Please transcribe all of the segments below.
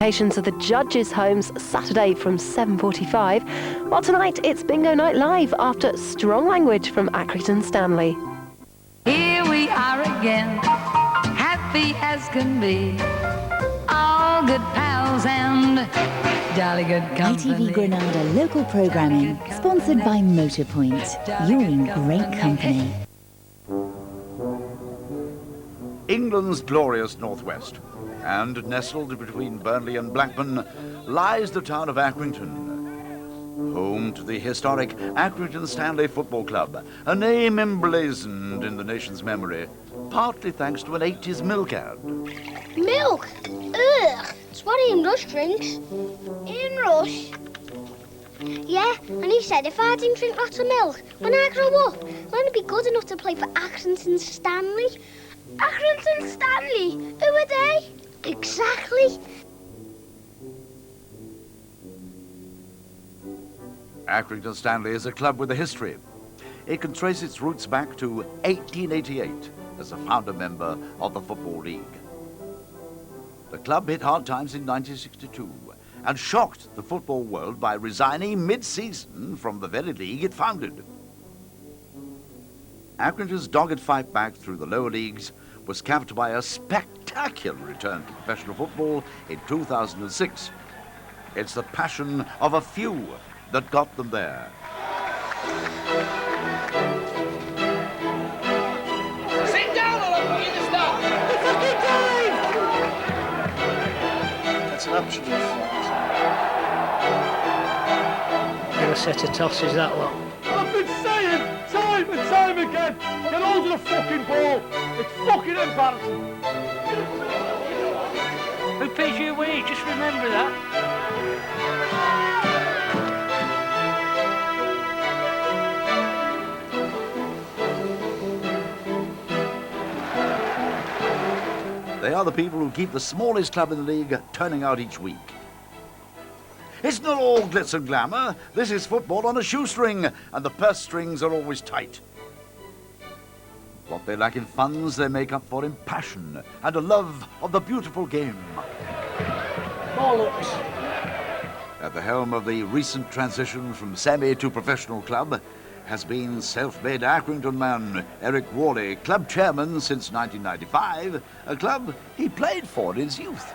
Locations of the judges' homes Saturday from 7:45, while tonight it's Bingo Night Live after Strong Language from Accrington Stanley. Here we are again, happy as can be, all good pals and jolly good company. ITV Granada local programming, sponsored by Motorpoint. You're in great company. England's glorious northwest, and nestled between Burnley and Blackburn, lies the town of Accrington, home to the historic Accrington Stanley Football Club, a name emblazoned in the nation's memory, partly thanks to an 80s milk ad. Milk? Ugh! It's what Ian Rush drinks. Ian Rush? Yeah, and he said if I didn't drink lots of milk, when I grow up, I'm going to be good enough to play for Accrington Stanley. Accrington Stanley? Who are they? Exactly. Accrington Stanley is a club with a history. It can trace its roots back to 1888 as a founder member of the Football League. The club hit hard times in 1962 and shocked the football world by resigning mid-season from the very league it founded. Accrington's dogged fight back through the lower leagues was capped by a spectacular return to professional football in 2006. It's the passion of a few that got them there. Sit down or I'll put you in the start. That's an absolute fact. You're a set of tosses, that lot. I've been saying time and time again, get hold of the fucking ball. It's fucking embarrassing. Who pays your wage? Just remember that. They are the people who keep the smallest club in the league turning out each week. It's not all glitz and glamour. This is football on a shoestring, and the purse strings are always tight. What they lack in funds, they make up for in passion and a love of the beautiful game. Bollocks. At the helm of the recent transition from semi to professional club has been self-made Accrington man Eric Worley, club chairman since 1995, a club he played for in his youth.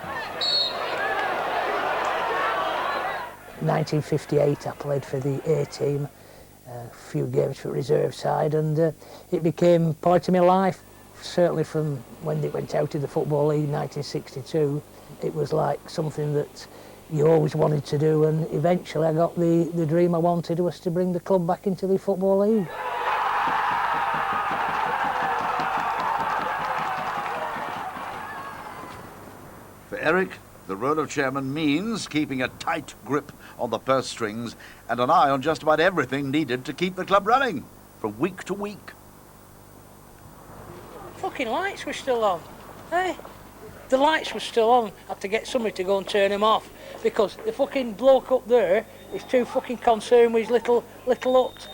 1958, I played for the A team, a few games for reserve side, and it became part of my life. Certainly from when it went out of the Football League in 1962, it was like something that you always wanted to do, and eventually I got the dream I wanted was to bring the club back into the Football League. For Eric, the role of chairman means keeping a tight grip on the purse strings and an eye on just about everything needed to keep the club running from week to week. Fucking lights were still on, eh? The lights were still on. I had to get somebody to go and turn them off because the fucking bloke up there is too fucking concerned with his little hut.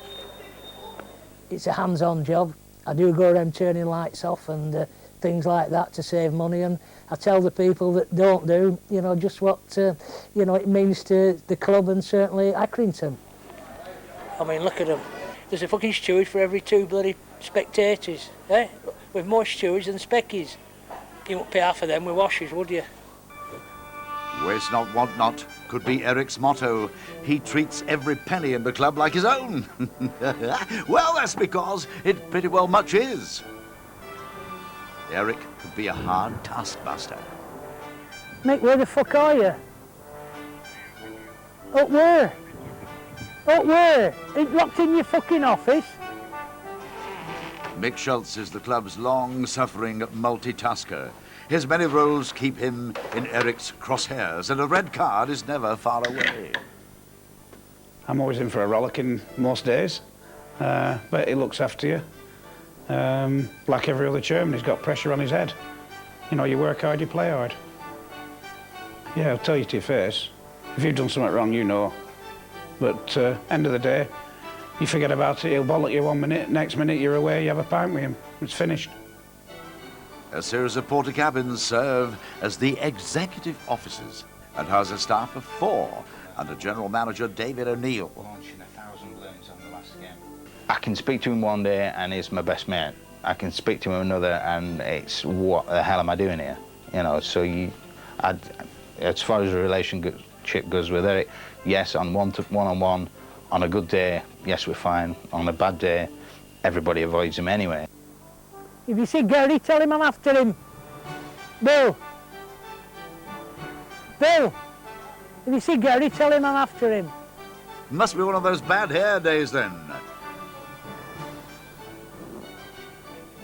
It's a hands-on job. I do go around turning lights off and things like that to save money, and I tell the people that don't do, you know, just what, you know, it means to the club and certainly Accrington. I mean, look at them. There's a fucking steward for every two bloody spectators, eh? With more stewards than speckies. You wouldn't pay half of them with washers, would you? Waste not, want not could be Eric's motto. He treats every penny in the club like his own. Well, that's because it pretty well much is. Eric could be a hard taskmaster. Mick, where the fuck are you? Up where? Up where? It's locked in your fucking office? Mick Schultz is the club's long-suffering multitasker. His many roles keep him in Eric's crosshairs, and a red card is never far away. I'm always in for a rollicking most days, but he looks after you. Like every other chairman, he's got pressure on his head. You know, you work hard, you play hard. Yeah, I'll tell you to your face. If you've done something wrong, you know. But end of the day, you forget about it, he'll bollock you 1 minute, next minute you're away, you have a pint with him. It's finished. A series of porter cabins serve as the executive offices. and has a staff of 4 under General Manager David O'Neill. Launching 1,000 balloons on the last game. I can speak to him one day and he's my best mate. I can speak to him another and it's, what the hell am I doing here? You know, so as far as the relationship goes with Eric, yes, on one-on-one, on a good day, yes, we're fine. On a bad day, everybody avoids him anyway. If you see Gary, tell him I'm after him. Bill. Bill. If you see Gary, tell him I'm after him. Must be one of those bad hair days then.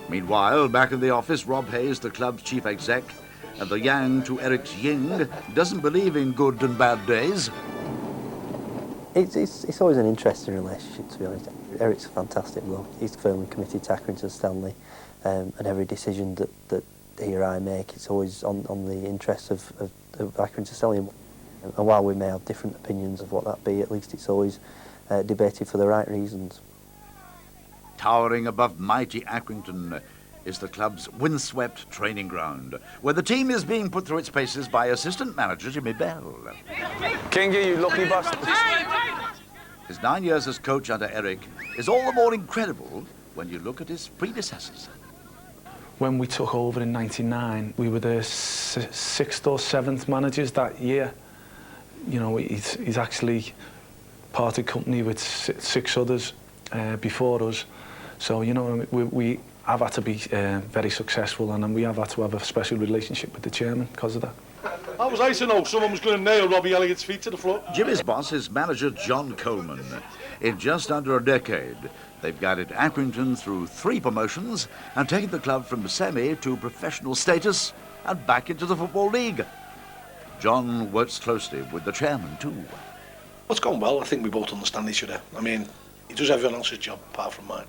Meanwhile, back in the office, Rob Hayes, the club's chief exec, and the yang to Eric's yin, doesn't believe in good and bad days. It's always an interesting relationship, to be honest. Eric's a fantastic bloke. He's firmly committed to Accrington Stanley, and every decision that he or I make, it's always on the interests of Accrington Stanley. And while we may have different opinions of what that be, at least it's always debated for the right reasons. Towering above mighty Accrington is the club's windswept training ground, where the team is being put through its paces by assistant manager Jimmy Bell. Kingy, you lucky bastard. His 9 years as coach under Eric is all the more incredible when you look at his predecessors. When we took over in '99, we were the 6th or 7th managers that year. You know, he's actually parted company with 6 others before us. So, you know, we have had to be very successful, and we have had to have a special relationship with the chairman because of that. How was I to know someone was going to nail Robbie Elliott's feet to the floor? Jimmy's boss is manager John Coleman. In just under a decade, they've guided Accrington through 3 promotions and taken the club from semi to professional status and back into the Football League. John works closely with the chairman too. What's gone well, I think we both understand each other. I mean, he does everyone else's job apart from mine.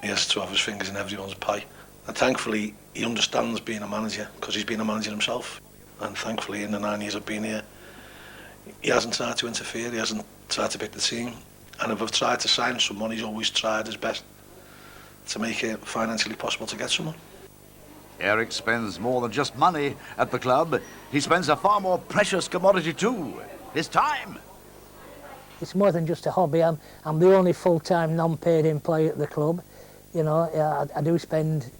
He has to have his fingers in everyone's pie. And thankfully, he understands being a manager, because he's been a manager himself. And thankfully, in the 9 years I've been here, he hasn't tried to interfere, he hasn't tried to pick the team. And if I've tried to sign someone, he's always tried his best to make it financially possible to get someone. Eric spends more than just money at the club. He spends a far more precious commodity too, his time. It's more than just a hobby. I'm the only full-time non-paid employee at the club. You know, I do spend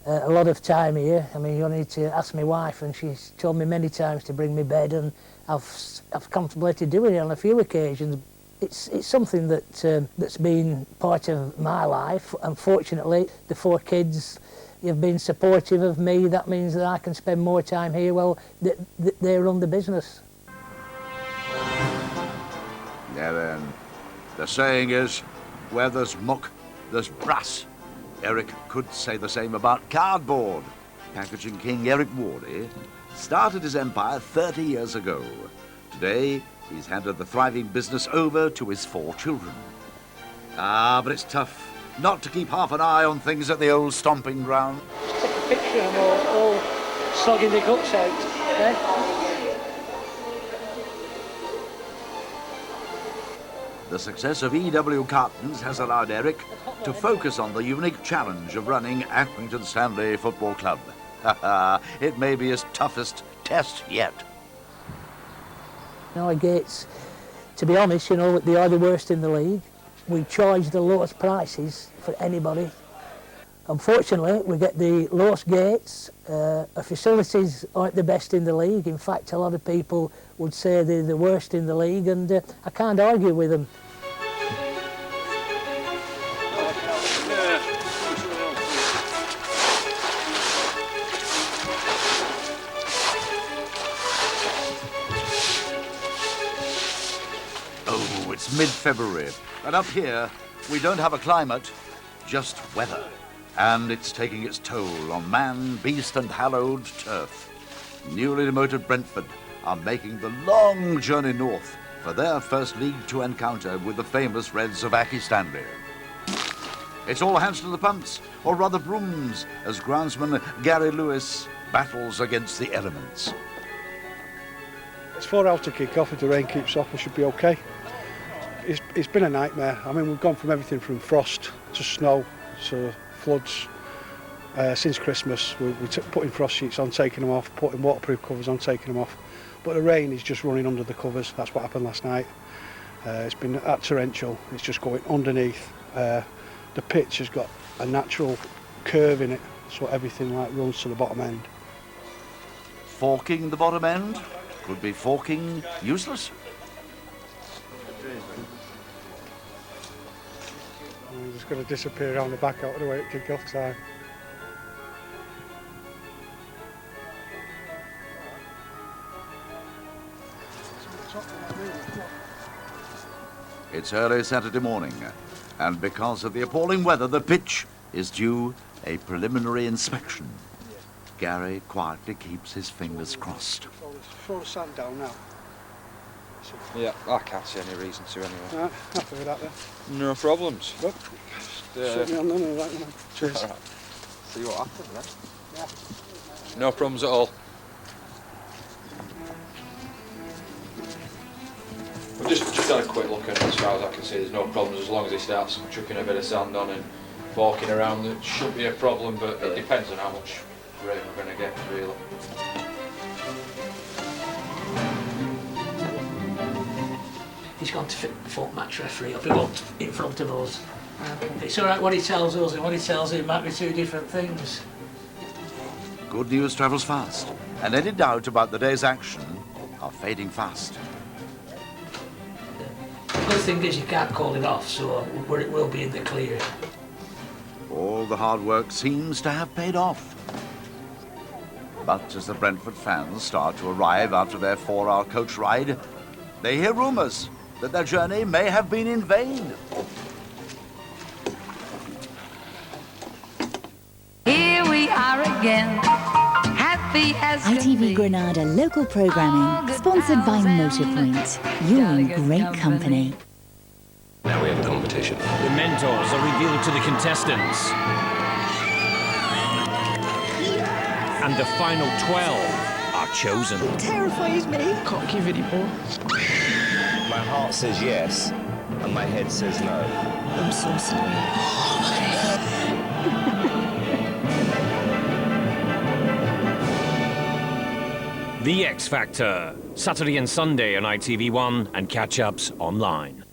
a lot of time here. I mean, you only need to ask my wife, and she's told me many times to bring me bed, and I've contemplated doing it on a few occasions. It's something that's been part of my life. Unfortunately, the 4 kids have been supportive of me. That means that I can spend more time here. Well, they run the business. Yeah, then. The saying is, where there's muck, there's brass. Eric could say the same about cardboard. Packaging king Eric Warley started his empire 30 years ago. Today, he's handed the thriving business over to his 4 children. But it's tough not to keep half an eye on things at the old stomping ground. Take a picture of them all sogging the guts out. Eh? The success of EW Cartons has allowed Eric to focus on the unique challenge of running Accrington Stanley Football Club. It may be his toughest test yet. Our gates, to be honest, you know, they are the worst in the league. We charge the lowest prices for anybody. Unfortunately, we get the lowest gates. Our facilities aren't the best in the league. In fact, a lot of people would say they're the worst in the league, and I can't argue with them. Oh, it's mid-February, and up here, we don't have a climate, just weather. And it's taking its toll on man, beast and hallowed turf. Newly demoted Brentford are making the long journey north for their first League 2 encounter with the famous Reds of Accrington Stanley. It's all hands to the pumps, or rather brooms, as groundsman Gary Lewis battles against the elements. It's 4 hours to kick off. If the rain keeps off, we should be okay. It's been a nightmare. I mean, we've gone from everything from frost to snow to floods. Since Christmas, we're putting frost sheets on, taking them off, putting waterproof covers on, taking them off. But the rain is just running under the covers. That's what happened last night. It's been that torrential. It's just going underneath. The pitch has got a natural curve in it, so everything like runs to the bottom end. Forking the bottom end could be forking useless. He's just going to disappear around the back out of the way at kick-off time. It's early Saturday morning, and because of the appalling weather, the pitch is due a preliminary inspection. Gary quietly keeps his fingers crossed. Throw the sand down now. Yeah, I can't see any reason to anyway. Right, happy with that then? No problems. Look, sit me on none of that, you know. Cheers. Right. See what happens then. Yeah. No problems at all. We've just had a quick look, and as far as I can see, there's no problems as long as he starts chucking a bit of sand on and forking around. It shouldn't be a problem, but it depends on how much rain we're going to get, really. He's gone to full match referee up in front of us. It's all right what he tells us, and what he tells him might be two different things. Good news travels fast, and any doubt about the day's action are fading fast. The good thing is you can't call it off, so it will be in the clear. All the hard work seems to have paid off. But as the Brentford fans start to arrive after their 4-hour coach ride, they hear rumours that their journey may have been in vain. Here we are again, happy as can ITV be. Granada local programming, sponsored by Motorpoint. You're in great company. Now we have a competition. The mentors are revealed to the contestants. And the final 12 are chosen. It terrifies me. Can't give anymore. My heart says yes, and my head says no. I'm so sorry. The X Factor, Saturday and Sunday on ITV1 and catch-ups online.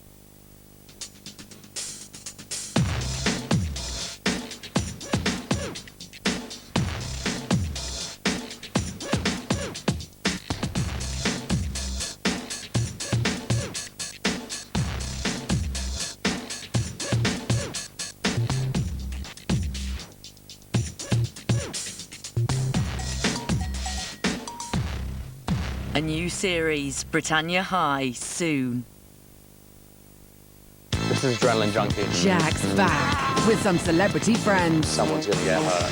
A new series, Britannia High, soon. This is Adrenaline Junkie. Jack's back with some celebrity friends. Someone's gonna get hurt.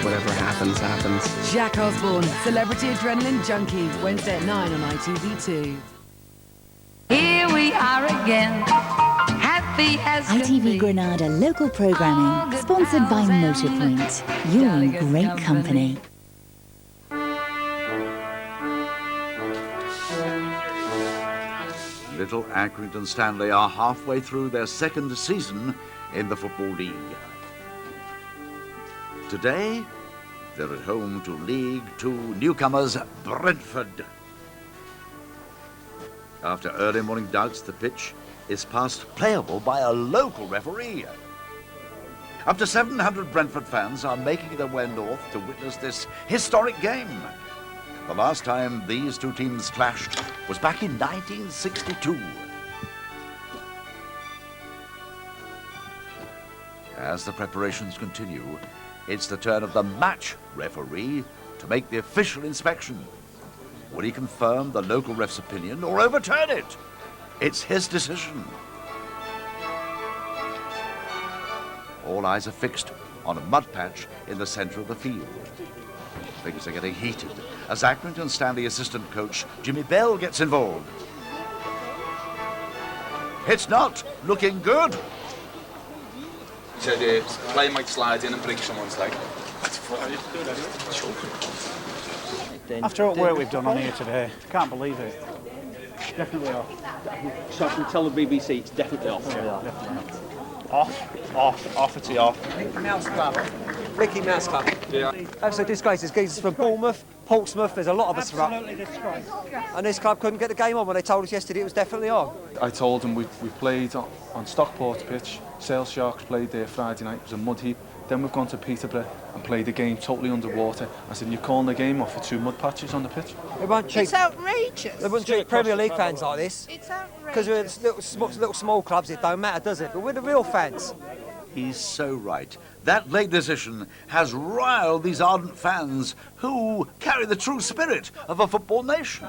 Whatever happens, happens. Jack Osborne, Celebrity Adrenaline Junkie, Wednesday at 9 on ITV2. Here we are again, happy as can ITV be. Granada local programming, sponsored by Motorpoint. You're in great company. Little Accrington Stanley are halfway through their second season in the Football League. Today, they're at home to League Two newcomers Brentford. After early morning doubts, the pitch is passed playable by a local referee. Up to 700 Brentford fans are making their way north to witness this historic game. The last time these two teams clashed was back in 1962. As the preparations continue, it's the turn of the match referee to make the official inspection. Will he confirm the local ref's opinion or overturn it? It's his decision. All eyes are fixed on a mud patch in the centre of the field. Things are getting heated as Accrington Stanley assistant coach Jimmy Bell gets involved. It's not looking good. He said a player might slide in and break someone's leg. After what work we've done on here today, can't believe it. Definitely off. So I can tell the BBC it's definitely off. Off it's off. Mickey Mouse Club. Mickey Mouse Club. Yeah. Absolute disgrace. There's geezers from Bournemouth, Portsmouth, there's a lot of us from up. Absolutely disgrace. And this club couldn't get the game on when they told us yesterday it was definitely on. I told them we played on Stockport's pitch. Sale Sharks played there Friday night. It was a mud heap. Then we've gone to Peterborough and played the game totally underwater. I said, you're calling the game off for 2 mud patches on the pitch? They won't treat, It's outrageous. they wouldn't treat Premier League fans like this. It's outrageous. Because we're little small clubs, it don't matter, does it? But we're the real fans. He's so right. That late decision has riled these ardent fans who carry the true spirit of a football nation.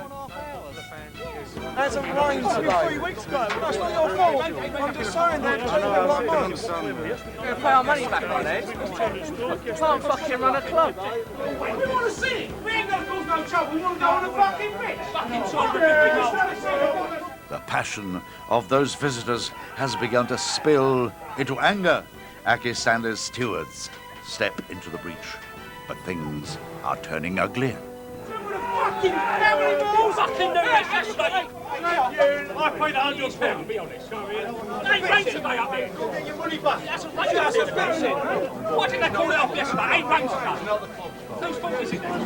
Hasn't rained today. 3 weeks ago. That's not your fault. I'm just saying that. We're going to pay our money back on it. Can't fucking run a club. We want to see it. We ain't going to cause no trouble. We want to go on the fucking pitch. The passion of those visitors has begun to spill into anger. Aki Stanley's stewards step into the breach, but things are turning ugly. I paid £100, be honest. Ain't rain today up here. Get your money back. That's why didn't they call it off yesterday? Ain't rain today. Whose fault is it then?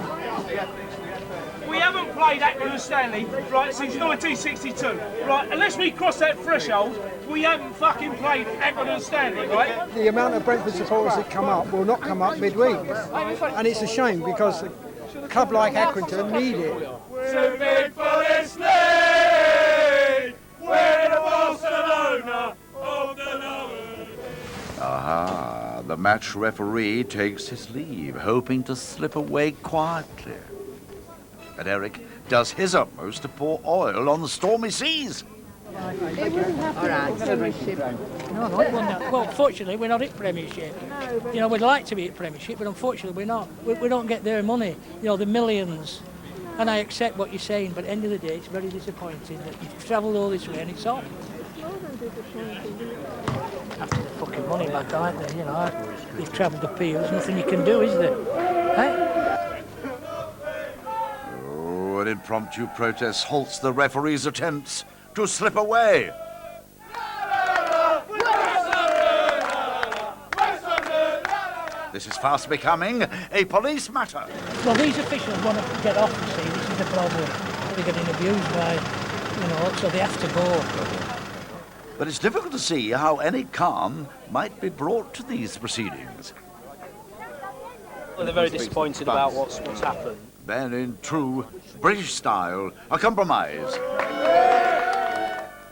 We haven't played Accrington Stanley, right, since 1962. Right, unless we cross that threshold, we haven't fucking played Accrington Stanley, right? The amount of Brentford supporters that come up will not come up midweek. And it's a shame because a club like Accrington need it. Too big for this league. We're the Barcelona of the Northern. Aha, the match referee takes his leave, hoping to slip away quietly. But Eric does his utmost to pour oil on the stormy seas. It wouldn't happen at Premiership. No, it wouldn't. Well, fortunately, we're not at Premiership. You know, we'd like to be at Premiership, but unfortunately, we're not. We don't get their money. You know, the millions. And I accept what you're saying, but at the end of the day, it's very disappointing that you've travelled all this way and it's off. After the fucking money back, aren't they? You know, you've travelled up here. There's nothing you can do, is there? Hey? Oh, an impromptu protest halts the referee's attempts to slip away. This is fast becoming a police matter. Well, these officials want to get off, you see. This is the problem. They're getting abused by, you know, so they have to go. But it's difficult to see how any calm might be brought to these proceedings. Well, they're very disappointed about what's happened. Then, in true British style, a compromise.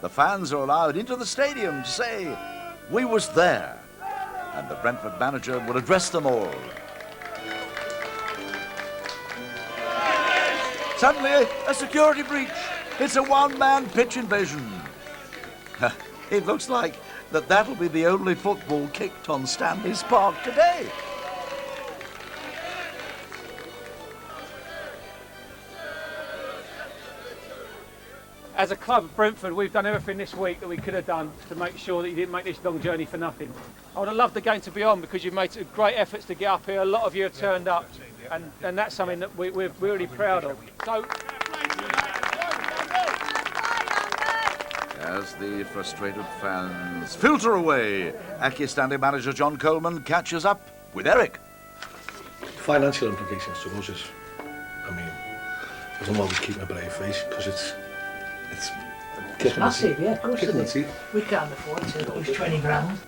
The fans are allowed into the stadium to say, "We was there," and the Brentford manager will address them all. Suddenly, a security breach. It's a one-man pitch invasion. It looks like that'll be the only football kicked on Stanley's Park today. As a club, Brentford, we've done everything this week that we could have done to make sure that you didn't make this long journey for nothing. I would have loved the game to be on because you've made great efforts to get up here. A lot of you have turned up, and that's something that we're really proud of. So, as the frustrated fans filter away, Aki Stanley manager John Coleman catches up with Eric. Financial implications to us is, I mean, I don't always keep my brave face because it's massive, yeah, of course it is. teeth. We can't afford to lose 20 grand.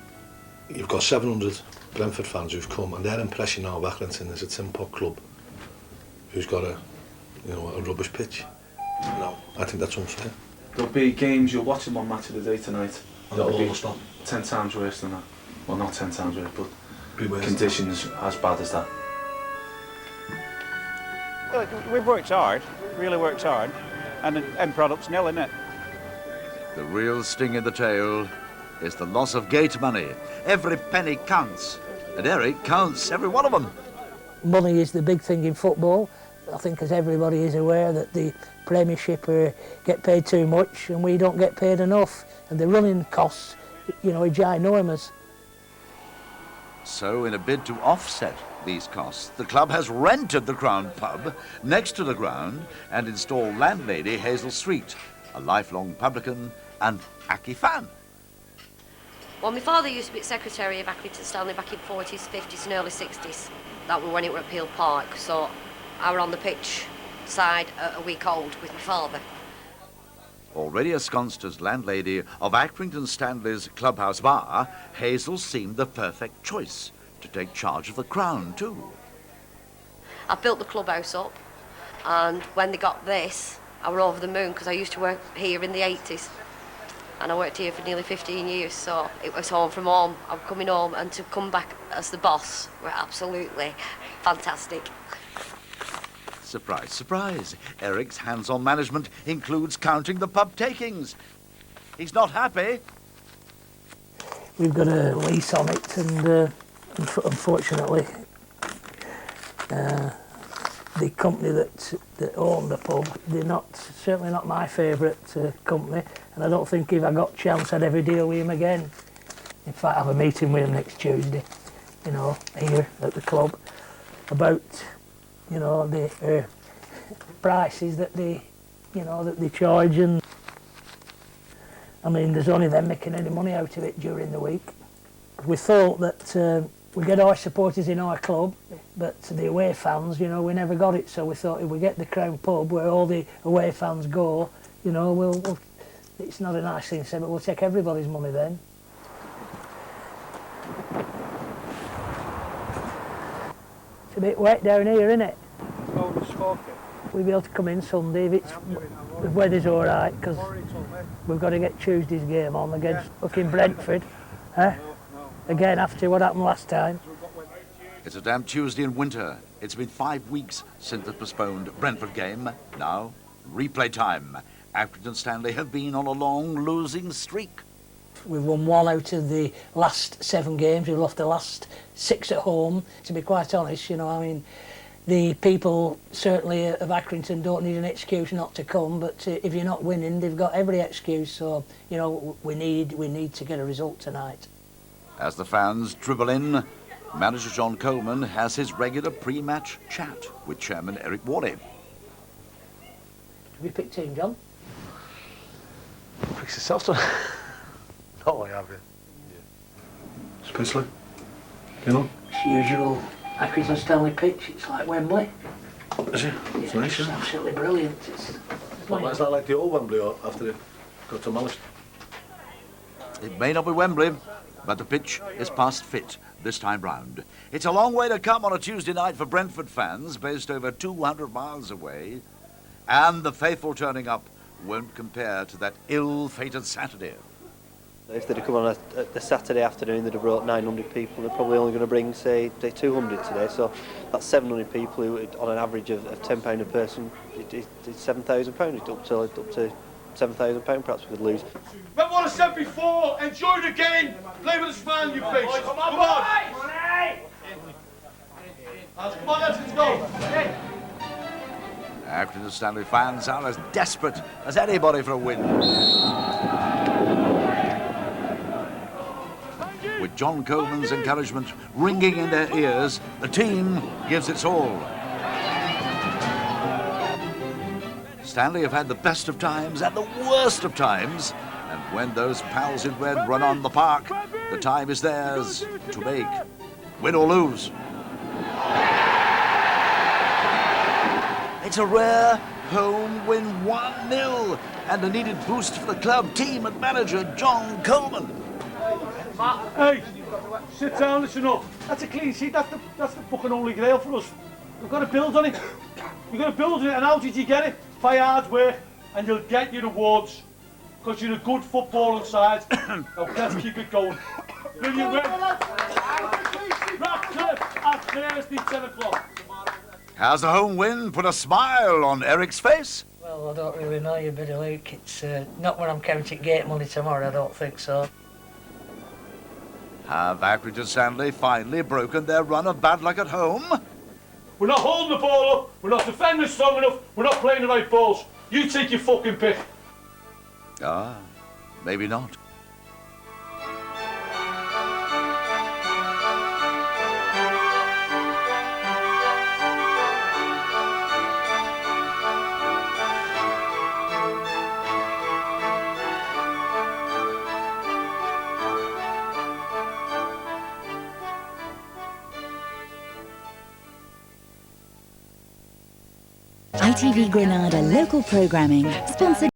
You've got 700 Brentford fans who've come, and their impression now of Accrington is a tin pot club who's got a rubbish pitch. No, I think that's unfair. There'll be games, you'll watch them on Match of the Day tonight. And that'll all stop. 10 times worse than that. Well, not 10 times worse, but worse conditions as bad as that. Well, we've worked hard, really worked hard, and the end product's nil, isn't it? The real sting in the tail is the loss of gate money. Every penny counts, and Eric counts every one of them. Money is the big thing in football. I think as everybody is aware that the Premiership get paid too much and we don't get paid enough. And the running costs, you know, are ginormous. So in a bid to offset these costs, the club has rented the Crown pub next to the ground and installed landlady Hazel Street, a lifelong publican and Aki fan. Well, my father used to be secretary of Accrington Stanley back in 40s, 50s and early 60s. That was when it were at Peel Park, so I were on the pitch side a week old with my father. Already ensconced as landlady of Accrington Stanley's clubhouse bar, Hazel seemed the perfect choice to take charge of the crown too. I built the clubhouse up, and when they got this, I were over the moon because I used to work here in the 80s. And I worked here for nearly 15 years, so it was home from home. I'm coming home, and to come back as the boss were absolutely fantastic. Surprise, surprise. Eric's hands-on management includes counting the pub takings. He's not happy. We've got a lease on it, and unfortunately, the company that own the pub, they're certainly not my favourite company, and I don't think if I got a chance I'd ever deal with him again. In fact, I have a meeting with him next Tuesday, you know, here at the club, about, you know, the prices that they charge, and I mean, there's only them making any money out of it during the week. We thought that we get our supporters in our club, but the away fans, you know, we never got it. So we thought if we get the Crown pub where all the away fans go, you know, we'll it's not a nice thing to say, but we'll take everybody's money then. It's a bit wet down here, isn't it? Oh, the smoking. We'll be able to come in Sunday if the weather's all right, because we've got to get Tuesday's game on against fucking Brentford. Again, after what happened last time. It's a damp Tuesday in winter. It's been 5 weeks since the postponed Brentford game. Now, replay time. Accrington Stanley have been on a long losing streak. We've won 1 out of the last 7 games. We've lost the last 6 at home. To be quite honest, you know, I mean, the people certainly of Accrington don't need an excuse not to come, but if you're not winning, they've got every excuse. So, you know, we need to get a result tonight. As the fans dribble in, manager John Coleman has his regular pre-match chat with Chairman Eric Worley. Have you picked team, John? Fix yourself, son. No, I haven't. Spencer, get on. It's usual Accrington Stanley pitch. It's like Wembley. Is it? It's nice, It's isn't it? absolutely brilliant. Is that like the old Wembley or after it got demolished? It may not be Wembley, but the pitch is past fit this time round. It's a long way to come on a Tuesday night for Brentford fans based over 200 miles away, and the faithful turning up won't compare to that ill-fated Saturday. If they'd have come on a Saturday afternoon, they'd have brought 900 people. They're probably only going to bring, say 200 today. So that's 700 people who, on an average of £10 a person, it's £7,000. It's up to £7,000 perhaps we could lose. But what I said before, enjoy the game, play with a smile on your face. Come on, boys! Come on, let's go. Accrington Stanley fans are as desperate as anybody for a win. With John Coleman's encouragement ringing in their ears, the team gives its all. Stanley have had the best of times and the worst of times, and when those pals in red run on the park, the time is theirs to make, win or lose. It's a rare home win, 1-0, and a needed boost for the club team and manager John Coleman. Hey, sit down, listen up. That's a clean sheet, that's the fucking holy grail for us. We've got to build on it. We've got to build on it, and how did you get it? By hard work, and you'll get your rewards. Because you're a good footballing side. Now let's keep it going. Brilliant win. Ratcliffe at Thursday, 10 o'clock. Has the home win put a smile on Eric's face? Well, I don't really know you, Billy Luke. It's not when I'm counting gate money tomorrow, I don't think so. Have Accrington Stanley finally broken their run of bad luck at home? We're not holding the ball up, we're not defending strong enough, we're not playing the right balls. You take your fucking pick. Ah, maybe not. ITV Granada local programming, sponsored